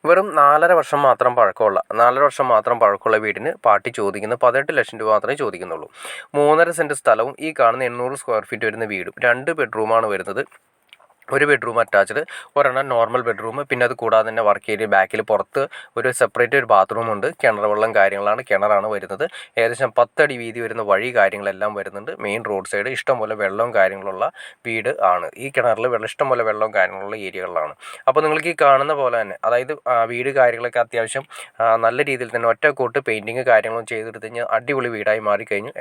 വെറും 4.5 വർഷം മാത്രം പഴക്കമുള്ള വീടിന് പാർട്ടി ചോദിക്കുന്നത് 18 ലക്ഷം രൂപ മാത്രമേ ചോദിക്കുന്നുള്ളൂ. 3.5 സെൻറ്റ് സ്ഥലവും ഈ കാണുന്ന 800 സ്ക്വയർ ഫീറ്റ് വരുന്ന വീടും 2 ബെഡ്റൂമാണ് വരുന്നത്. ഒരു ബെഡ്റൂം അറ്റാച്ച്ഡ്, ഒരെണ്ണം നോർമൽ ബെഡ്റൂം. പിന്നെ അത് കൂടാതെ തന്നെ വർക്ക് ഏരിയ ബാക്കിൽ പുറത്ത് ഒരു സെപ്പറേറ്റ് ഒരു ബാത്റൂം ഉണ്ട്. കിണർ വെള്ളം കിണറാണ് വരുന്നത്. ഏകദേശം 10 അടി വീതി വരുന്ന വഴി കാര്യങ്ങളെല്ലാം വരുന്നുണ്ട്. മെയിൻ റോഡ് സൈഡ് ഇഷ്ടംപോലെ വെള്ളവും കാര്യങ്ങളുള്ള വീട് ആണ്. ഈ കിണറിൽ ഇഷ്ടംപോലെ വെള്ളവും കാര്യങ്ങളുള്ള ഏരിയകളിലാണ്. അപ്പോൾ നിങ്ങൾക്ക് ഈ കാണുന്ന പോലെ തന്നെ, അതായത് വീട് കാര്യങ്ങളൊക്കെ അത്യാവശ്യം നല്ല രീതിയിൽ തന്നെ ഒറ്റക്കൂട്ട് പെയിൻറ്റിങ് കാര്യങ്ങളും ചെയ്തെടുത്ത് കഴിഞ്ഞാൽ അടിപൊളി വീടായി മാറിക്കഴിഞ്ഞു.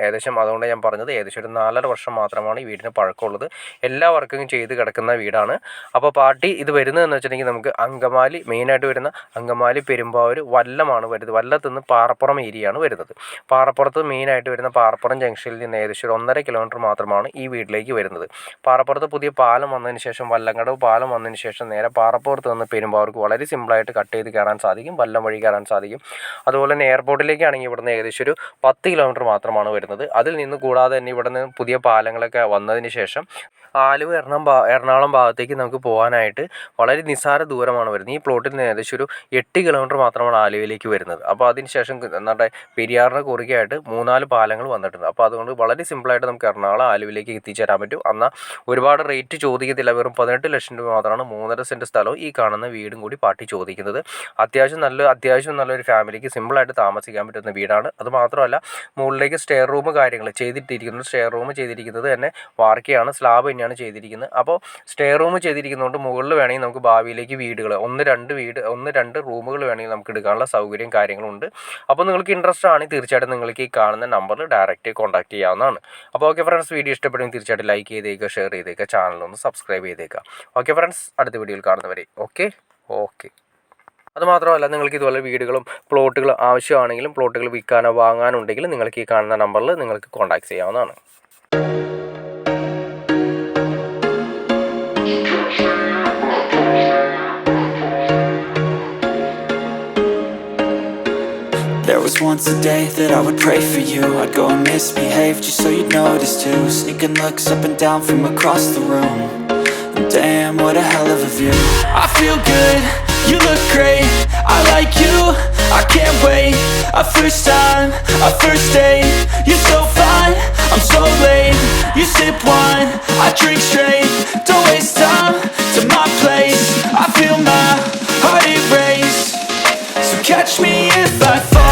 അതുകൊണ്ട് ഞാൻ പറഞ്ഞത് ഒരു 4.5 വർഷം മാത്രമാണ് ഈ വീടിന് പഴക്കമുള്ളത്. എല്ലാ വർക്കും ചെയ്ത് കിടക്കുന്ന വീടാണ്. അപ്പോൾ പാർട്ടി ഇത് വരുന്നതെന്ന് വെച്ചിട്ടുണ്ടെങ്കിൽ നമുക്ക് അങ്കമാലി, മെയിനായിട്ട് വരുന്ന അങ്കമാലി, പെരുമ്പാവൂർ, വല്ലമാണ് വരുന്നത്. വല്ലത്തുനിന്ന് പാറപ്പുറം ഏരിയയാണ് വരുന്നത്. പാറപ്പുറത്ത് മെയിനായിട്ട് വരുന്ന പാറപ്പുറം ജംഗ്ഷനിൽ നിന്ന് ഏകദേശം 1.5 കിലോമീറ്റർ മാത്രമാണ് ഈ വീട്ടിലേക്ക് വരുന്നത്. പാറപ്പുറത്ത് പുതിയ പാലം വന്നതിന് ശേഷം, വല്ലങ്കടവ് പാലം വന്നതിന് ശേഷം നേരെ പാറപ്പുറത്ത് നിന്ന് പെരുമ്പാവൂർക്ക് വളരെ സിമ്പിളായിട്ട് കട്ട് ചെയ്ത് കയറാൻ സാധിക്കും. വല്ലം വഴി കയറാൻ സാധിക്കും. അതുപോലെ തന്നെ എയർപോർട്ടിലേക്കാണെങ്കിൽ ഇവിടുന്ന് ഏകദേശം ഒരു 10 കിലോമീറ്റർ മാത്രമാണ് വരുന്നത്. അതിൽ നിന്ന് കൂടാതെ തന്നെ ഇവിടുന്ന് പുതിയ പാലങ്ങളൊക്കെ വന്നതിന് ശേഷം ആലുവ, എറണാകുളം ഭാഗത്തേക്ക് നമുക്ക് പോകാനായിട്ട് വളരെ നിസ്സാര ദൂരമാണ് വരുന്നത്. ഈ പ്ലോട്ടിൽ നിന്ന് ഏകദേശം ഒരു 8 കിലോമീറ്റർ മാത്രമാണ് ആലുവയിലേക്ക് വരുന്നത്. അപ്പോൾ അതിനുശേഷം നമ്മുടെ പെരിയാറിന് കുറുകെയായിട്ട് 3-4 പാലങ്ങൾ വന്നിട്ടുണ്ട്. അപ്പോൾ അതുകൊണ്ട് വളരെ സിമ്പിളായിട്ട് നമുക്ക് എറണാകുളം, ആലുവയിലേക്ക് എത്തിച്ചേരാൻ പറ്റും. എന്നാൽ ഒരുപാട് റേറ്റ് ചോദിക്കത്തില്ല. വെറും 18 ലക്ഷം രൂപ മാത്രമാണ് 3.5 സെൻറ്റ് സ്ഥലവും ഈ കാണുന്ന വീടും കൂടി പാർട്ടി ചോദിക്കുന്നത്. അത്യാവശ്യം നല്ലൊരു ഫാമിലിക്ക് സിമ്പിളായിട്ട് താമസിക്കാൻ പറ്റുന്ന വീടാണ്. അതുമാത്രമല്ല, മുകളിലേക്ക് സ്റ്റെയർ റൂം കാര്യങ്ങൾ ചെയ്തിരിക്കുന്നത് തന്നെ വാർക്കയാണ്, സ്ലാബ് തന്നെയാണ് ചെയ്തിരിക്കുന്നത്. അപ്പോൾ സ്റ്റെയർ റൂം ചെയ്തിരിക്കുന്നതുകൊണ്ട് മുകളിൽ വേണമെങ്കിൽ നമുക്ക് ഭാവിയിലേക്ക് വീടുകൾ 1-2 റൂമുകൾ വേണമെങ്കിൽ നമുക്ക് എടുക്കാനുള്ള സൗകര്യം കാര്യങ്ങളുണ്ട്. അപ്പോൾ നിങ്ങൾക്ക് ഇൻട്രസ്റ്റ് ആണെങ്കിൽ തീർച്ചയായിട്ടും നിങ്ങൾക്ക് ഈ കാണുന്ന നമ്പറിൽ ഡയറക്റ്റ് കോൺടാക്ട് ചെയ്യാവുന്നതാണ്. അപ്പോൾ ഓക്കെ ഫ്രണ്ട്സ്, വീഡിയോ ഇഷ്ടപ്പെടുമെങ്കിൽ തീർച്ചയായിട്ടും ലൈക്ക് ചെയ്തേക്കുക, ഷെയർ ചെയ്തേക്കുക, ചാനലൊന്ന് സബ്സ്ക്രൈബ് ചെയ്തേക്കുക. ഓക്കെ ഫ്രണ്ട്സ്, അടുത്ത വീഡിയോയിൽ കാണുന്നവരെ ഓക്കെ. അതുമാത്രമല്ല, നിങ്ങൾക്ക് ഇതുപോലെ വീടുകളും പ്ലോട്ടുകളും ആവശ്യമാണെങ്കിലും പ്ലോട്ടുകൾ വിൽക്കാനോ വാങ്ങാനോ ഉണ്ടെങ്കിൽ നിങ്ങൾക്ക് ഈ കാണുന്ന നമ്പറിൽ നിങ്ങൾക്ക് കോൺടാക്ട് ചെയ്യാവുന്നതാണ്. There was once a day that I would pray for you. I'd go and misbehave just so you'd notice too. Sneaking looks up and down from across the room. And damn, what a hell of a view. I feel good, you look great, I like you, I can't wait. A first time, a first date. You're so fine, I'm so late. You sip wine, I drink straight. Don't waste time to my place. I feel my heart erase. So catch me if I fall.